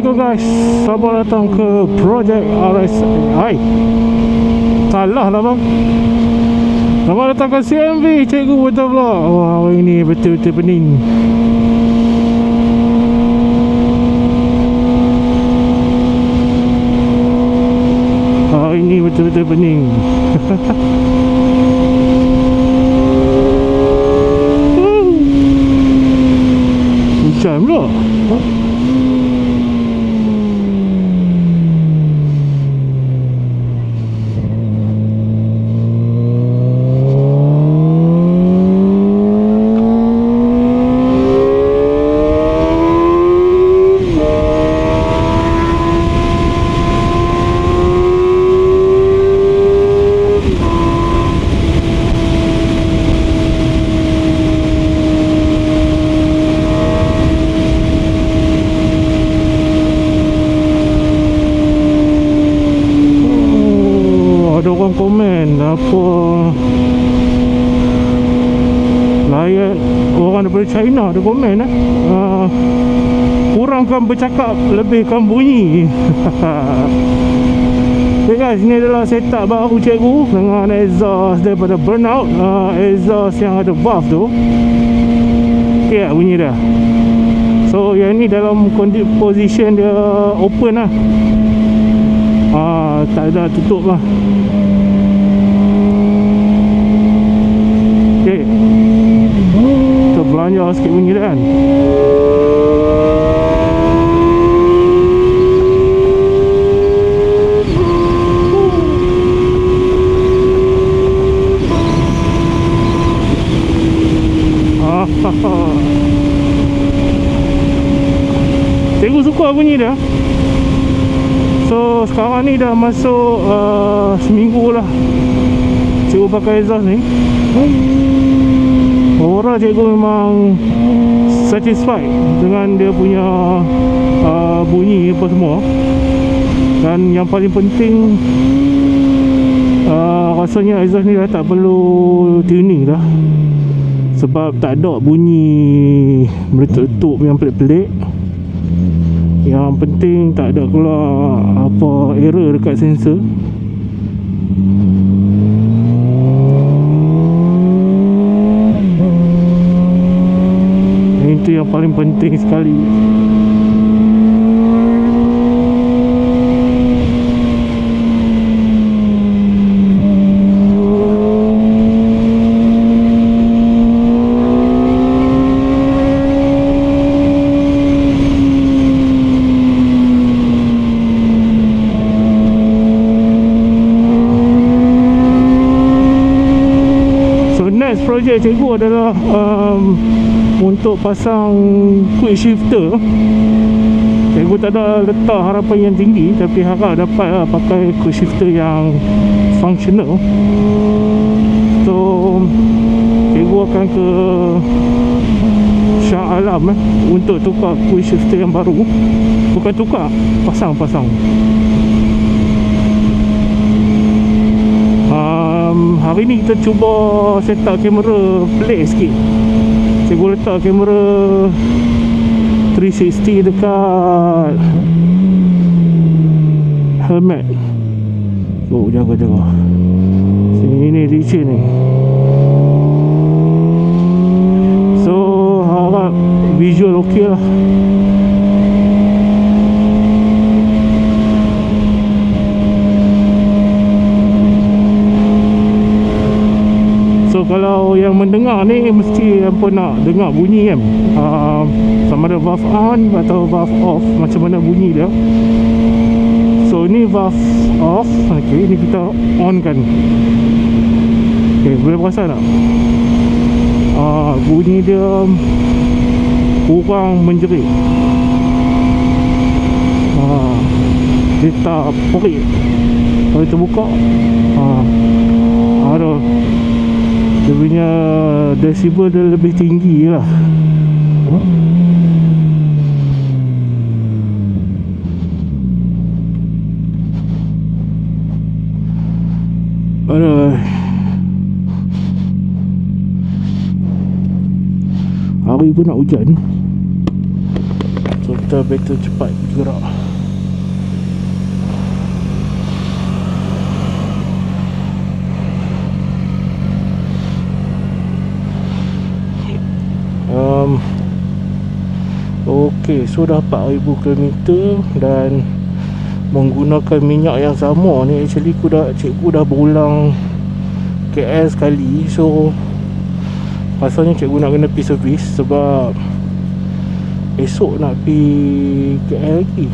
Assalamualaikum guys. Selamat datang ke Projek RSI. Salah lah bang. Selamat datang ke CMV Cikgu Betul Vlog. Wah, hari ni betul-betul pening. Hari ni betul-betul pening. Hujan pula. Orang komen apa layak orang daripada China ada komen kurangkan bercakap, lebihkan bunyi. Okay guys, ini adalah setup baru cikgu dengan exhaust daripada Burnout, exhaust yang ada valve tu. Okay tak bunyi dah. So yang ni dalam position dia open lah, tak ada tutup lah. Okay, kita belanja sikit bunyi dah kan. Cikgu suka bunyi dia. So sekarang ni dah masuk seminggu lah cikgu pakai exhaust ni. Overall cikgu memang satisfied dengan dia punya bunyi apa semua. Dan yang paling penting, rasanya exhaust ni dah tak perlu tuning dah, sebab tak ada bunyi meletup-letup yang pelik-pelik. Yang penting tak ada keluar apa error dekat sensor. Itu yang paling penting sekali. Projek cikgu adalah untuk pasang quick shifter. Cikgu tak ada letak harapan yang tinggi, tapi harap dapat pakai quick shifter yang functional. So cikgu akan ke Shah Alam untuk tukar quick shifter yang baru. Bukan tukar, pasang. Hari ni kita cuba set up kamera pelik sikit. Cikgu letak kamera 360 dekat helmet. Oh, jaga sini ni licin ni. So harap visual okey lah. So kalau yang mendengar ni mesti apa nak dengar bunyi kan, sama ada valve on atau valve off, macam mana bunyi dia. So ni valve off. Okay, ni kita on kan. Okay, boleh perasan tak bunyi dia kurang menjerit. Dia tak perit. Kalau kita buka ada dia punya decibel dia lebih tinggi lah. Aduh, hari pun nak hujan. So kita better cepat bergerak. Ok, so dah 4,000 km dan menggunakan minyak yang sama ni. Actually cikgu dah berulang KL sekali. So pasalnya cikgu nak kena pergi servis sebab esok nak pergi KL lagi.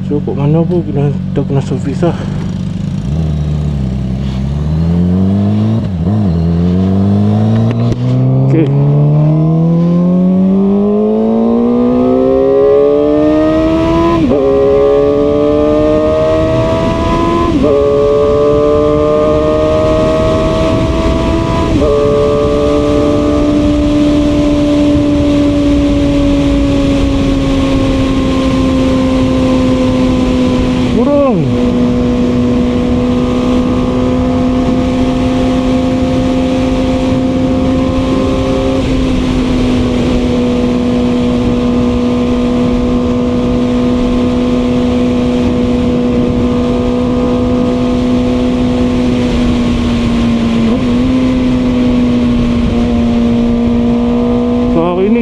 So kat mana pun kita kena servis lah. Ok,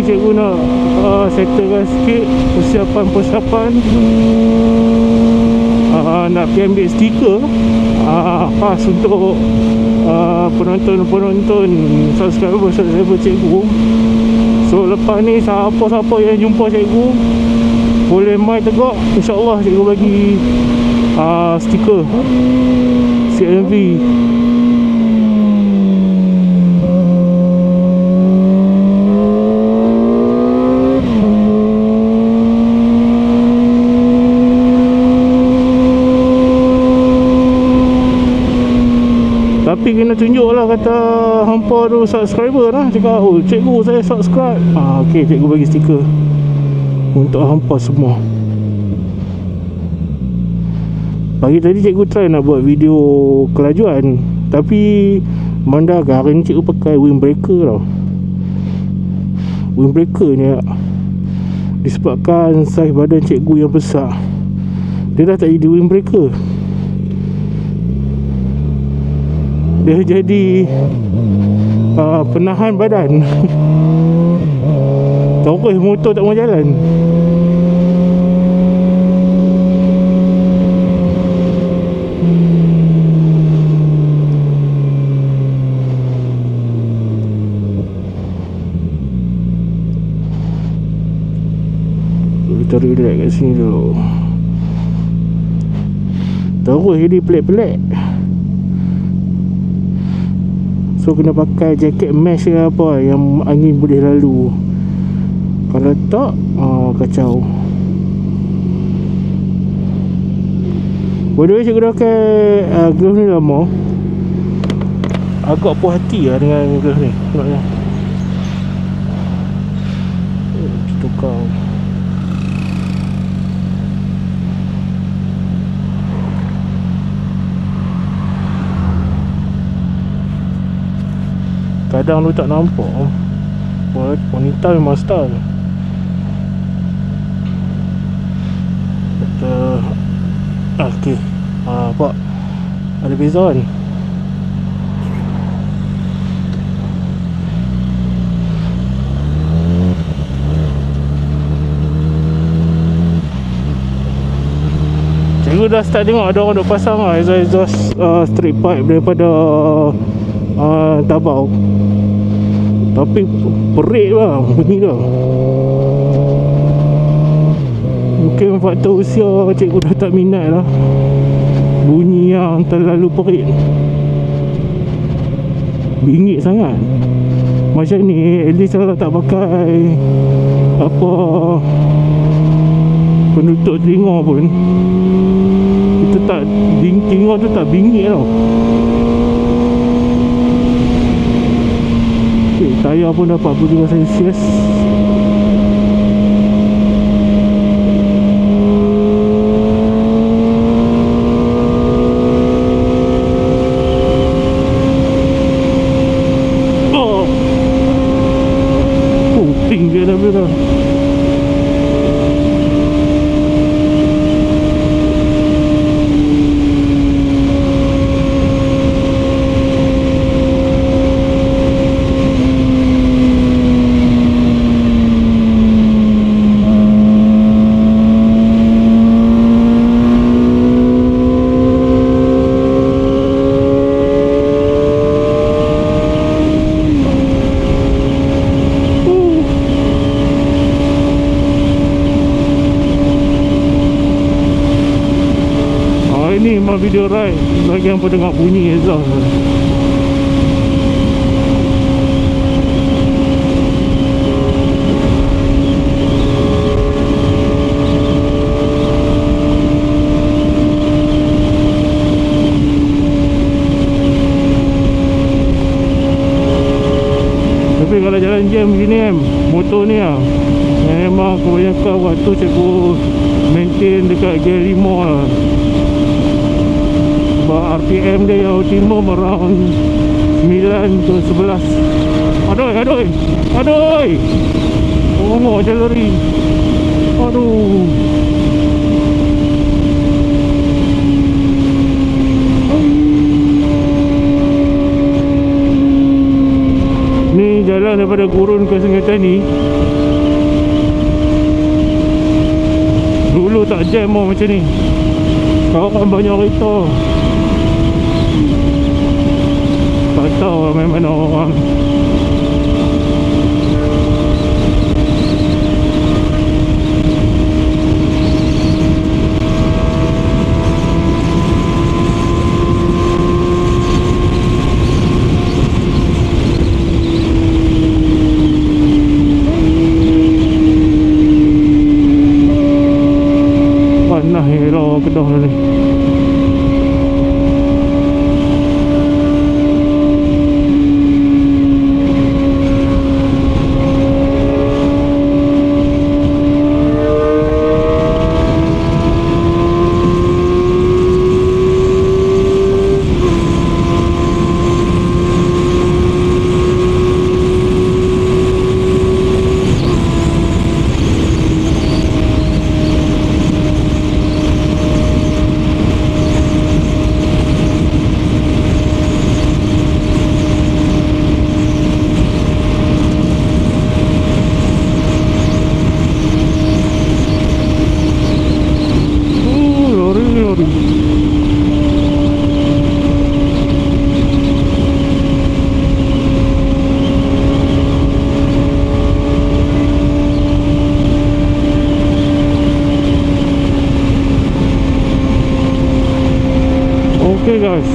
cikgu nak settlekan sikit persiapan nak pergi ambil stiker pas untuk penonton subscriber cikgu. So lepas ni siapa-siapa yang jumpa cikgu boleh mai tegak, insyaAllah cikgu bagi stiker CMV. Tapi kena tunjuk lah kata hampa tu subscriber lah. Cakap, oh cikgu saya subscribe. Ok, cikgu bagi stiker untuk hampa semua. Pagi tadi cikgu try nak buat video kelajuan, tapi mendagang hari ni cikgu pakai windbreaker tau. Windbreaker ni disebabkan saiz badan cikgu yang besar, dia dah tak jadi windbreaker, dia jadi penahan badan. Tahu motor tak mau jalan. Kita relax kat sini dulu. Tahu ini pelik-pelik. So kena pakai jaket mesh ke apa yang angin boleh lalu. Kalau tak kacau. By the way, cikgu dah pakai glove ni lama. Agak puas hati lah dengan glove ni. Tengoknya tukar. Kadang tu tak nampak. Wanita memang style. Kata ok, nampak ada beza kan. Cikgu dah start tengok ada orang duk pasang lah exhaust straight pipe daripada tabau. Tapi perik lah bunyi dah. Mungkin faktor usia cikgu dah tak minat lah bunyi yang terlalu perik, bingit sangat. Macam ni at least kalau tak pakai apa penutup telinga pun, kita tak telinga tu tak bingit tau. Okay, tayar pun dapat 42 Celsius. Puting dia dah. ni memang video ride. Bagi yang pun dengar bunyi exhaust. Tapi kalau jalan jam gini motor ni memang kebanyakan waktu cikgu maintain dekat gear 5 lah. Sebab RPM dia yang optimum around 9 ke 11. Aduh oh macam lari. Aduh ni jalan daripada Gurun ke Sungai Tani. Dulu tak jam macam ni. Sekarang banyak kereta. Tak tahu lah main mana orang. Panah hero Kedah ni. Okay guys,